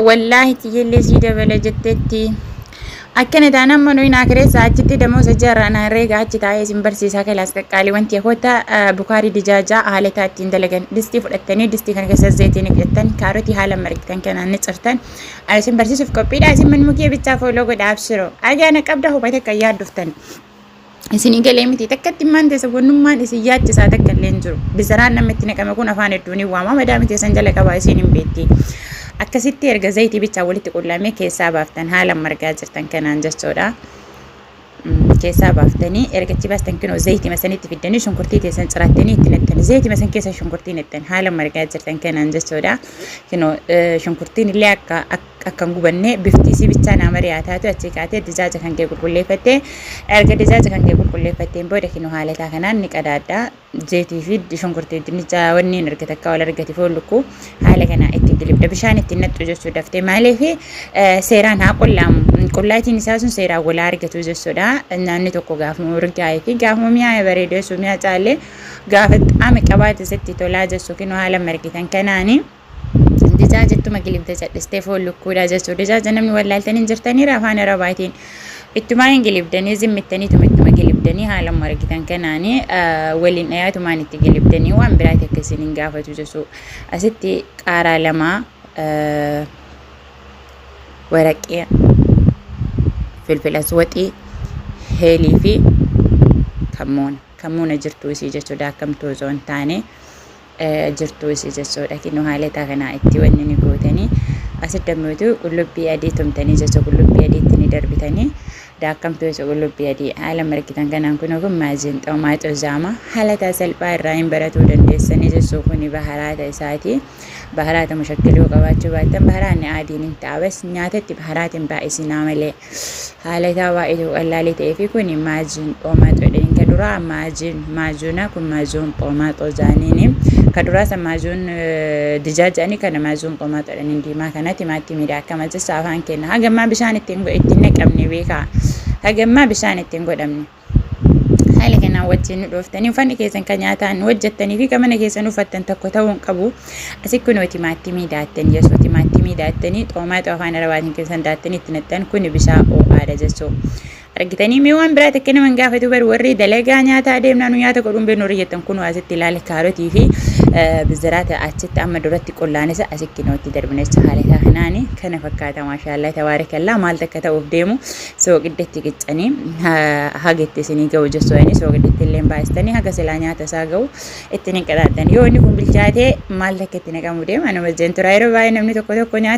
والله تيجي سيدة بلا جتتي أكنت أنا منو هنا كريسة أجتي دمو سجر أنا ريجا أجتي عايز برسي ساكل أستقالي وانتي أخوتا بكاري دجاجة حالتها تندلجن دستي فرتني دستي كان كسر زيتين كتن كاروتي حالا مركتن كان نتصرتن عايزين برسي في كوبي عايزين من مكيه بتشافوا لوجو دابشرو أجي أنا كبده هو بيتك يا دفتن إسني قليمتي تكتي من تسوون من إسيات تساعدك كلينجرو بزران نمتني كم يكون أفان الدنيا وما مدام تسنجلك بايسين بيتي akkasitti erga zayitii bicha walitti qullamee keessaa baaftan haala margaa jirtan kanaan jechuudha. Keessaa baaftanii erga baastan kinoo zayitii masanitti fiddanii shunkurtii teessan cirattanii itti nattanii zayitii masan keessa shunkurtii nattan haala margaa jirtan kanaan jechuudha. Kinoo shunkurtiin illee akkan gubannee bifti isii bichaa nama riyaataatu achi kaatee dijaaja kan kee qulqulleeffattee erga dijaaja kan kee qulqulleeffatteen booda kinoo haalataa kanaan ni qadaaddaa zayitii fi shunkurtii dinnicha wanniin erga takka wal argati foolluku haala kanaa itti gilibda bishaan itti nattu jechuu daftee maaliif seeraan haa qullaamu qullaatiin isaa sun seeraan wal argatu jechuudha. Nyaanni tokko gaafuma urgaa'ee fi gaafuma mi'aa bareedee sun mi'aa caalee gaafa qaama qabaate sitti tolaa jechuu kinoo haala margitan kanaanii. Dijaaja ittuma gilibda jedhistee foollukuudha jechuudha. Dijaaja namni wallaaltanii jirtanii rafaan rabaatiin ittuma hin gilibdanii zimmittanii ittuma gilibdanii haala margitan kanaanii waliin dhiyaatumaan itti gilibdanii waan biraati akkasiin hin gaafatu jechuudha. Asitti qaaraa lamaa waraqee filfila aswaxii heelii fi kammuuna jirtuu isii jechuudha. Akkamtuu osoo hin taane jirtuu isii jechuudha. Kinoo haalataa kanaa itti wanni ni gootanii asitti ammoo qullubbii adii tumtanii jechuudha. Qullubbii adiitti ni darbitanii daakkamtuu isa qullubbii adii haala margitan kanaan kun maajiin xoomaatoo zaama haalataa salphaa irraa hin baratuu dandeessanii jechuudha. Kuni baharaata isaati. Baharaata mushakkiluu qabaachuu baattan baharaanni adiin hin taabas nyaatatti baharaatiin baay'isinaa malee haalataa baay'ee qallaalii ta'ee fi kuni maajiin xoomaatoo jedhanii kan duraa maajuuna kun maajuun xoomaatoo zaaniini kan duraa san maajuun dijaajanii kana maajuun xoomaatoo jedhanii diimaa kana timaatimiidha akkama jecha afaan kenna hagammaa bishaan ittiin naqamne beekaa hagammaa bishaan ittiin godhamne. Haala kanaan wajjin dhooftanii uffanni keessan kan nyaataan hojjettanii fi mana keessan uffattan tokko ta'uu hin qabu. Asi kunoo timaatimii daattanii jechuudha. Timaatimii daattanii xoomaatoo afaan arabaatiin keessan daattanii itti nattan kun bishaan oo'aadha jechuudha. Argitanii mee waan biraa takka nama gaafatu bar warri dalagaa nyaataa adeemnaa nu nyaata godhuun beeknu warri jettan kun asitti ilaali kaarotii fi biziraata achitti amma duratti qollaanisa asitti nootti darbinecha haalataa kanaani kana fakkaata maashaallah tabaarakallaa maal takka ta'uuf deemu sooqiddetti qiccanii hagetti isinii ga'u jechuudha. Sooqiddetti illee baastanii haga silaa nyaata isaa ga'u ittiin hin qadaaddan yoo inni kun bilchaatee maal takka itti naqamu deema nama jeen tura yeroo baay'ee namni tokko nyaata